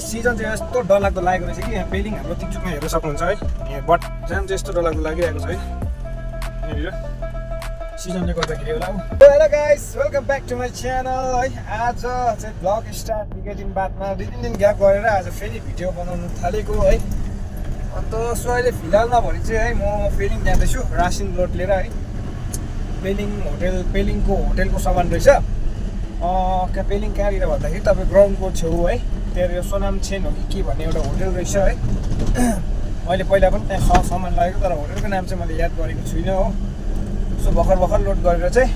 Season चाहिँ यस्तो डरलाग्दो लागेको रहेछ कि यहाँ पेलिङ हाम्रो टिकचुकमा हेर्न सक्नुहुन्छ है। यहाँ बट जाम चाहिँ यस्तो डरलाग्दो लागिरहेको छ है यहाँनिर सिजनले गर्दाखेरि होला। Hello guys, welcome back to my channel है। आज चाहिँ ब्लग स्टार्ट निकै दिन बादमा 2-3 दिन ग्याप गरेर आज फेरि भिडियो बनाउनु थालेको है। अन्त सो अहिले फिलहालमा भने चाहिँ है म पेलिङ जाँदैछु रासिन लोड लिएर है। पेलिङको होटेलको सामान रहेछ। पेलिङ कहाँनिर भन्दाखेरि तपाईँ ग्राउन्डको छेउ है, त्यहाँ सोनाम छेन हो कि के भन्ने एउटा होटेल रहेछ है। मैले पहिला पनि त्यहाँ सामान लगेको, तर होटेलको नाम चाहिँ मैले याद गरेको छुइनँ हो। सो भर्खर लोड गरेर चाहिँ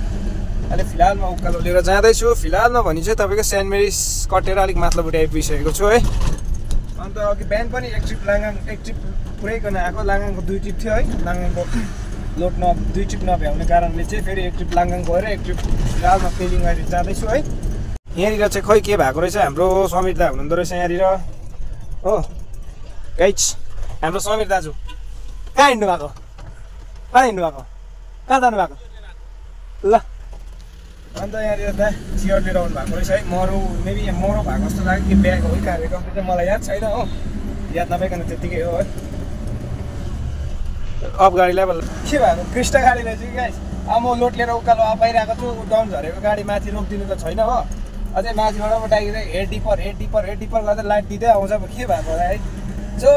अहिले फिलहालमा उकालो लिएर जाँदैछु। फिलहालमा भने चाहिँ तपाईँको सेन्ट मेरिज कटेर अलिक माथिल्लोपट्टि आइपुगिसकेको छु है। अन्त अघि बिहान पनि एक ट्रिप पुरैकन आएको। लाङाङको 2 ट्रिप थियो है। लाङाङको लोड 2 ट्रिप नभ्याउने कारणले चाहिँ फेरि एक ट्रिप लाङाङ गएर एक ट्रिप फिलहालमा पेलिङ अहिले जाँदैछु है। यहाँनिर चाहिँ खै के भएको रहेछ, हाम्रो समीर दा हुनुहुँदो रहेछ यहाँनिर हो। गाइस हाम्रो समीर दाजु कहाँ हिँड्नु भएको, कहाँ जानु भएको ल। अन्त यहाँनिर दा चियर लिएर आउनु भएको रहेछ है। मरौ भएको जस्तो लाग्यो कि ब्याग हो कि कार्यक्रम चाहिँ मलाई याद छैन हो। याद नभइकन त्यत्तिकै हो है। अफ गाडी लेभल के भएको क्रिस्टा गाडी रहेछ कि गाइस। अब म लोड लिएर उकालो पाइरहेको छु। डाउन झरेको गाडी माथि रोकिदिनु त छैन हो। अझै माथिबाट म टाइगर हेड डिपर गर्दा लाइट दिँदै आउँछ। के भएको होला है। जो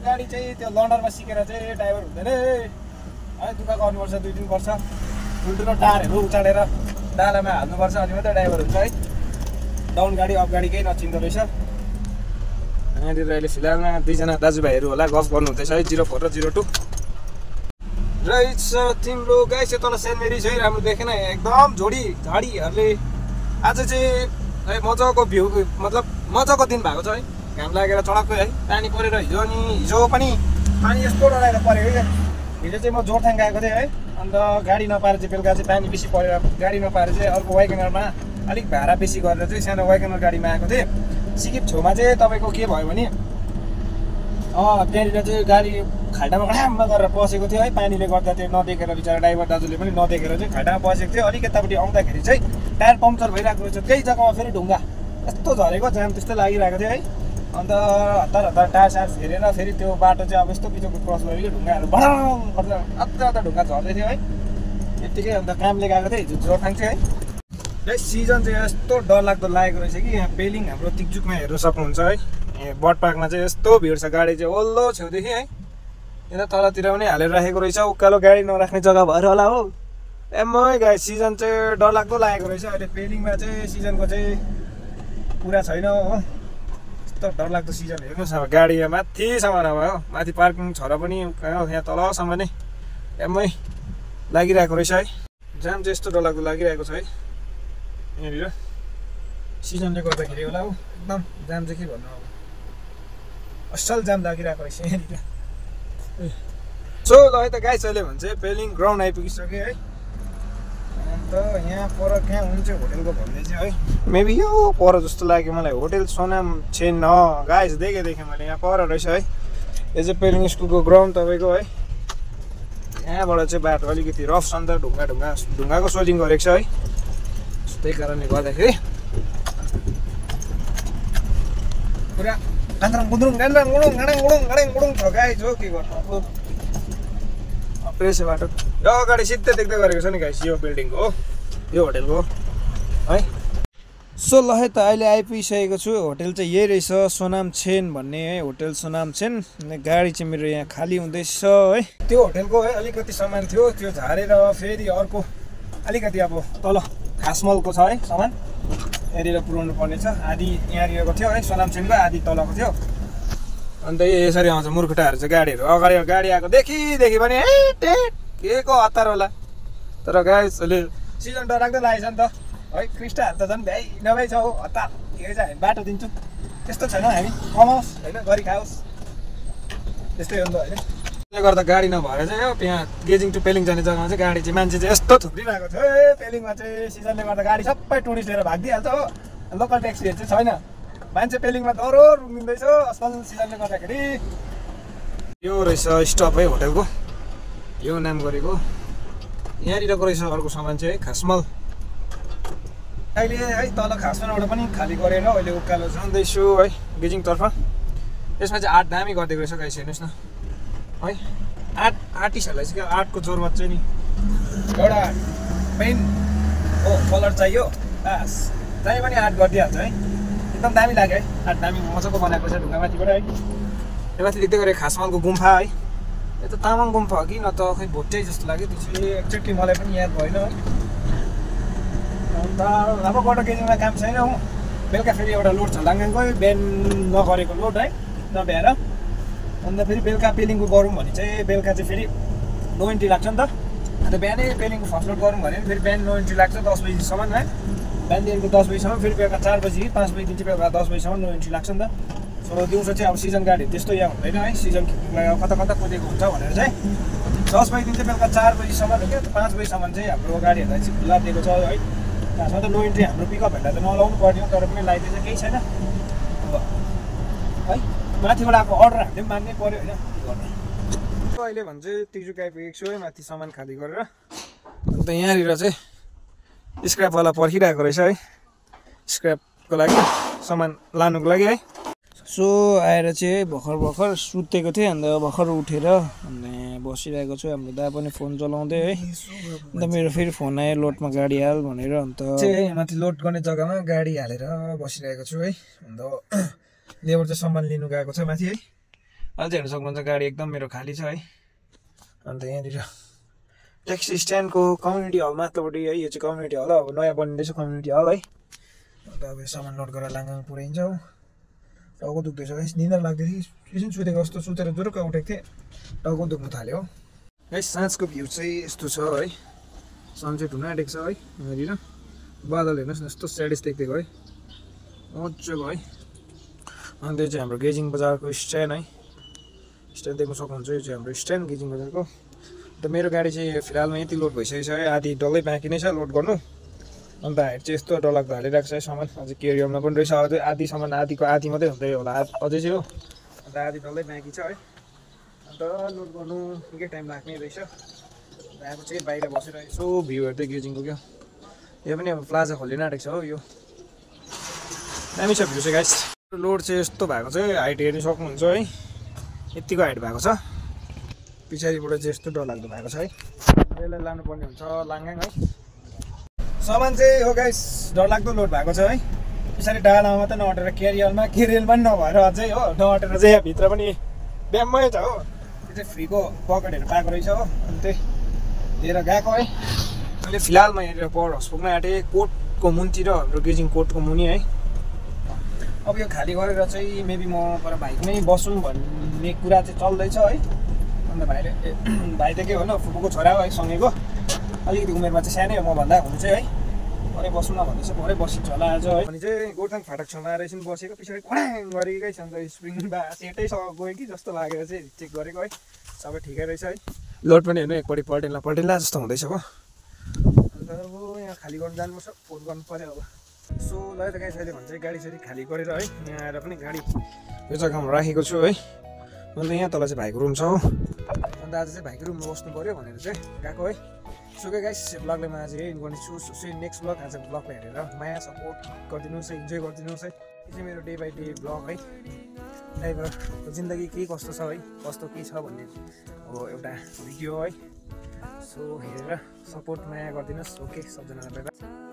गाडी चाहिँ त्यो लन्डरमा सिकेर चाहिँ ड्राइभर हुँदैन है। दुःख गर्नुपर्छ, 2 दिन पर्छ। ठुल्ठुलो टारहरू उचालेर डालामा हाल्नुपर्छ, अनि मात्रै ड्राइभर हुन्छ है। डाउन गाडी अफ गाडी केही नचिन्दो रहेछ। यहाँनिर अहिले फिलहालमा 2 जना दाजुभाइहरू होला गफ गर्नुहुँदैछ है, 04 र 02 रहेछ। तिम्रो गाई चाहिँ तल सेन्ट मेरिज है, राम्रो देखेन एकदम झाडीहरूले। आज चाहिँ है मजाको भ्यू, मतलब मजाको दिन भएको छ है। घाम लागेर चढक्कै है। पानी परेर हिजो पनि पानी यस्तो डराएर पऱ्यो है। हिजो चाहिँ म जोरथाङ गएको थिएँ है। अन्त गाडी नपाएर चाहिँ बेलुका चाहिँ पानी बेसी परेर गाडी नपाएर चाहिँ अर्को वाइगनरमा अलिक भाडा बेसी गरेर चाहिँ सानो वाइगनर गाडीमा आएको थिएँ। सिकिप छेउमा चाहिँ तपाईँको के भयो भने त्यहाँनिर चाहिँ गाडी खाल्डामा घडाममा गरेर पसेको थियो है। पानीले गर्दा त्यो नदेखेर बिचरा ड्राइभर दाजुले पनि नदेखेर चाहिँ खाल्डामा पसेको थियो। अलिक यतापट्टि आउँदाखेरि चाहिँ टायर पम्चर भइरहेको रहेछ। केही जग्गामा फेरि ढुङ्गा यस्तो झरेको जाम त्यस्तो लागिरहेको थियो है। अन्त हतार टायर सायर फेरेर फेरि त्यो बाटो चाहिँ अब यस्तो बिचको क्रस गरेको ढुङ्गाहरू बढाउँ गर्दा अत्ता ढुङ्गा झर्दै थियो है यत्तिकै। अन्त कामले गएको थिएँ हिजो जोरथाङ चाहिँ है। सिजन चाहिँ यस्तो डरलाग्दो लागेको रहेछ कि यहाँ पेलिङ हाम्रो टिकचुकमा हेर्न सक्नुहुन्छ है। यहाँ बट पार्कमा चाहिँ यस्तो भिड छ। गाडी चाहिँ ओल्लो छेउदेखि है यता तलतिर पनि हालेर राखेको रहेछ। उकालो गाडी नराख्ने जग्गा भएर होला हो। एम्मै गाई सिजन चाहिँ डरलाग्दो लागेको रहेछ। अहिले पेलिङमा चाहिँ सिजनको चाहिँ पुरा छैन हो। यस्तो डरलाग्दो सिजन हेर्नुहोस्। अब गाडी यहाँ माथिसम्म नभए हो, माथि पार्किङ छ र पनि यहाँ तलसम्म नै एम्मै लागिरहेको रहेछ है। जाम चाहिँ यस्तो डरलाग्दो लागिरहेको छ है यहाँनिर सिजनले गर्दाखेरि होला हो। एकदम जाम चाहिँ के भन्नु अब, असल जाम लागिरहेको रहेछ यहाँनिर। सो ल है त गाइस, अहिले भन्छ पेलिङ ग्राउन्ड आइपुगिसक्यो है। अन्त यहाँ पर कहाँ हुन्छ होटेलको भन्ने चाहिँ है, मेबी यो पर जस्तो लाग्यो मलाई। होटेल सोनाम छेन गाइस, देखेँ मैले यहाँ पर रहेछ है। यो चाहिँ पेलिङ स्कुलको ग्राउन्ड तपाईँको है। यहाँबाट चाहिँ बाटो अलिकति रफ छ नि त, ढुङ्गाको सोलिङ गरेको छ है। त्यही कारणले गर्दाखेरि पुरा गुन्द्रुङ छ गाइस हो। के गर्नु प्रेस बाटो यो अगाडि सिधै देख्दै गरेको छ नि गाइस, यो बिल्डिङको हो, यो होटेलको है। सो ल है त अहिले आइपुगिसकेको छु। होटेल चाहिँ यही रहेछ, सोनाम छेन भन्ने है, होटेल सोनाम छेन। गाडी चाहिँ मेरो यहाँ खाली हुँदैछ है। त्यो होटेलको है अलिकति सामान थियो, त्यो झारेर फेरि अर्को अलिकति अब तल खासमलको छ है सामान, यहाँनिर पुऱ्याउनु पर्ने छ। आधी यहाँनिरको थियो है सोनाम छेनको, आधी तलको थियो। अन्त यसरी आउँछ मुर्खुटाहरू चाहिँ गाडीहरू। अगाडि गाडी आएको देखि भने के को हतार होला। तर गाइस अहिले सिजन डरलाग्दो लागेछ नि त है। क्रिस्टाहरू त झन् भ्याइ नभ्याइ छ हो, हतार के चाहिँ हामी बाटो दिन्छौँ त्यस्तो छैन। हामी कमाओस् होइन, गरी खाओस् त्यस्तै हो नि त होइन। त्यसले गर्दा गाडी नभएर चाहिँ हो त्यहाँ गेजिङ टु पेलिङ जाने जग्गामा चाहिँ गाडी चाहिँ मान्छे चाहिँ यस्तो थुप्रिरहेको थियो है। पेलिङमा चाहिँ सिजनले गर्दा गाडी सबै टुरिस्ट लिएर भागिदिइहाल्छ हो। लोकल ट्याक्सीहरू चाहिँ छैन। मान्छे पेलिङमा दरो रुँदैछ असल सिजनले गर्दाखेरि। यो रहेछ स्टप है होटेलको, यो नाम गरेको। यहाँनिरको रहेछ अर्को सामान चाहिँ खासमल। अहिले है तल खासमलबाट पनि खाली गरेर अहिले उकालो जाँदैछु है। गेजिङतर्फ। यसमा चाहिँ आर्ट दामी गरिदिएको रहेछ गाइस, हेर्नुहोस् न है। आर्टिस्टहरूलाई चाहिँ क्या आर्टको जोरबाट चाहिँ नि एउटा पेन हो कलर चाहियो बास, जहीँ पनि आर्ट गरिदिइहाल्छ है। एकदम दामी लाग्यो है, आर्ट दामी मजाको बनाएको छ ढुङ्गामाथिबाट है। यो माथि देख्दै गरेँ खासमलको गुम्फा है। यो त तामाङ गुम्फा हो कि न त खै भोटे जस्तो लाग्यो, त्यो चाहिँ एक्ज्याक्टली मलाई पनि याद भएन है। अन्त अब गएर गेजिङमा काम छैन हो, बेलुका फेरि एउटा लोड छ लाङ्गाङको, बिहान नगरेको लोड है नभ्याएर। अन्त फेरि बेलुका पेलिङको गरौँ भने चाहिँ बेलुका चाहिँ फेरि नो इन्ट्री लाग्छ नि त। अन्त बिहानै पेलिङको फर्स्ट लोड गरौँ भने फेरि बिहान नो इन्ट्री लाग्छ 10 बजीसम्म है। बिहानदेखिको 10 बजीसम्म, फेरि बेलुका 4 बजी 5 बजीदेखि चाहिँ बेलुका 10 बजीसम्म नो इन्ट्री लाग्छ नि त। सो दिउँसो चाहिँ अब सिजन गाडीहरू त्यस्तो यहाँ हुँदैन है, सिजन कता कता कुदेको हुन्छ भनेर चाहिँ 10 बजीदेखि चाहिँ बेलुका 4 बजीसम्म क्या 5 बजीसम्म चाहिँ हाम्रो गाडीहरूलाई चाहिँ खुल्ला दिएको छ है। खासमा त नो इन्ट्री हाम्रो पिकअपहरूलाई त नलाउनु पर्ने हो, तर पनि लगाइदिन्छ केही छैन अब है। माथिबाट आएको अर्डर हामीले पनि मान्नै पऱ्यो होइन, के गर्नु। अहिले भने चाहिँ तिजुक आइपुगेको छु है माथि सामान खाली गरेर। अन्त यहाँनिर चाहिँ स्क्रैपवाला पर्खिरहेको रहेछ है, स्क्रैपको लागि सामान लानुको लागि है। सो आएर चाहिँ भर्खर सुतेको थिएँ, अन्त भर्खर उठेर अनि बसिरहेको छु। हाम्रो दा पनि फोन चलाउँदै है। अन्त मेरो फेरि फोन आयो लोडमा गाडी हाल भनेर, अन्त चाहिँ माथि लोड गर्ने जग्गामा गाडी हालेर बसिरहेको छु है। अन्त लेबर चाहिँ सामान लिनु गएको छ माथि है। अहिले चाहिँ हेर्नु सक्नुहुन्छ गाडी एकदम मेरो खाली छ है। अन्त यहाँनिर ट्याक्सी स्ट्यान्डको कम्युनिटी हल माथिल्लोपट्टि है, यो चाहिँ कम्युनिटी हल अब नयाँ बनिँदैछ कम्युनिटी हल है। अन्त अब यो सामान लोड गरेर लाङ्गाङ पुऱ्याइन्छ हो। टाउको दुख्दैछ गाइस, निन्द्रा लाग्दै थियो, एकछिन सुतेको जस्तो सुतेर जुरुक्क उठेको थिएँ, टाउको दुख्नु थाल्यो हो गाइस। साँझको भ्यू चाहिँ यस्तो छ है, सनसेट हुन आँटेको छ है। यहाँनिर बादल हेर्नुहोस् न यस्तो स्याडिस देख्दिएको है, मजाको है। अनि त्यो चाहिँ हाम्रो गेजिङ बजारको स्ट्यान्ड है, स्ट्यान्ड देख्नु सक्नुहुन्छ, यो चाहिँ हाम्रो स्ट्यान्ड गेजिङ बजारको। अन्त मेरो गाडी चाहिँ फिलहालमा यति लोड भइसकेको छ है, आधी डल्लै बाँकी नै छ लोड गर्नु। अन्त हाइट चाहिँ यस्तो डरलाग्दो हालिरहेको छ है सामान, अझै क्यारियरमा पनि रहेछ, अझै आधी सामान आधीको आधी मात्रै हुँदै होला अझै चाहिँ हो। अन्त आधी डल्लै बाँकी छ है। अन्त लोड गर्नु निकै टाइम लाग्ने रहेछ। अब चाहिँ बाहिर बसेर यसो भ्यू हेर्दै गेजिङको क्या, यो पनि अब प्लाजा खोलिन आँटेको छ हो। यो दामी छ भ्यू चाहिँ गाइस। लोड चाहिँ यस्तो भएको छ, हाइट हेर्नु सक्नुहुन्छ है, यतिको हाइट भएको छ। पछाडिबाट चाहिँ यस्तो डरलाग्दो भएको छ है। यसलाई लानुपर्ने हुन्छ लाङ्गाङ है। सामान चाहिँ हो गाइस डरलाग्दो लोड भएको छ है। पछाडि डालामा मात्रै नअटेर क्यारियरमा पनि नभएर अझै हो, नअटेर चाहिँ यहाँभित्र पनि ब्याममै छ हो। त्यो चाहिँ फ्रीको पकेटहरू पाएको रहेछ हो, अनि त्यही लिएर गएको है। अहिले फिलहालमा यहाँनिर पावर हाउस पुग्न आँटेँ, कोर्टको मुनतिर, हाम्रो गेजिङ कोर्टको मुनि है। अब यो खाली गरेर चाहिँ मेबी म पर बाइकमै बसौँ भन्ने कुरा चाहिँ चल्दैछ है। अन्त भाइ त के हो न फुपूको छोरा हो है, सँगैको अलिकति उमेरमा चाहिँ सानै हो मभन्दा हुनु चाहिँ है। भरे बसौँ न भन्दैछ, भरे बसिन्छ होला आज है। अनि चाहिँ गोर्खाङ फाटक छेउमा आएर एकछिन बसेको, पछाडि खडाङ गरेकै छ, अन्त स्प्रिङ बा सेटैसँग गयो कि जस्तो लागेर चाहिँ चेक गरेको है, सबै ठिकै रहेछ है। लोड पनि हेर्नु एकपट्टि पल्टिन्ला जस्तो हुँदैछ हो। अन्त अब यहाँ खाली गर्नु जानुपर्छ, फोन गर्नु पऱ्यो अब। सो ल त गाइस अहिले भन्छ गाडी खाली गरेर है, यहाँ आएर पनि गाडी यो जग्गामा राखेको छु है। अन्त यहाँ तल चाहिँ भाइको रुम छ हो। अन्त आज चाहिँ भाइको रुममा बस्नु पऱ्यो भनेर चाहिँ गएको है। सो गाइस ब्लगलाई म आज यही गर्नेछु। सो नेक्स्ट ब्लग आज ब्लगलाई हेरेर माया सपोर्ट गरिदिनुहोस् है, इन्जोय गरिदिनुहोस् है। यो चाहिँ मेरो डे बाई डे ब्लग है, ड्राइभरको जिन्दगी के कस्तो छ है, कस्तो के छ भन्ने अब एउटा भिडियो है। सो हेरेर सपोर्ट माया गरिदिनुहोस्। ओके सबजनालाई बाइ बाइ।